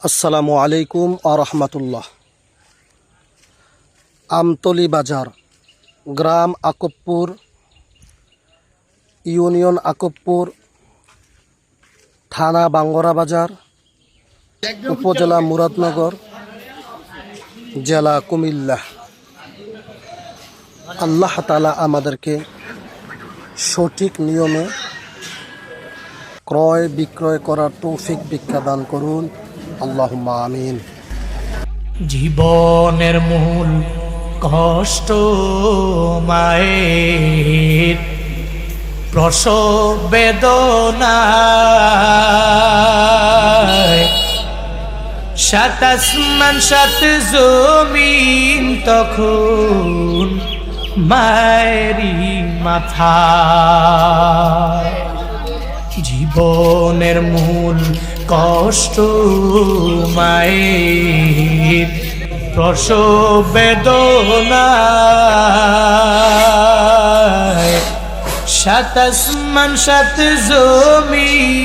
আসসালামু আলাইকুম আরহামাতুল্লাহ। আমতলী বাজার, গ্রাম আকবপুর, ইউনিয়ন আকবপুর, থানা বাঙ্গরা বাজার, উপজেলা মুরাদনগর, জেলা কুমিল্লা। আল্লাহ তাআলা আমাদেরকে সঠিক নিয়মে ক্রয় বিক্রয় করার তৌফিক ভিক্ষা দান করুন, আল্লাহুম্মা আমিন। জীবনের মূল কষ্ট মায়ের প্রসব বেদনায়, সাত আসমান সাত জমিন তখন মায়েরই মাথায়। জীবনের মূল কষ্ট মায়ের প্রসব বেদনায়, সাত আসমান সাত জমিন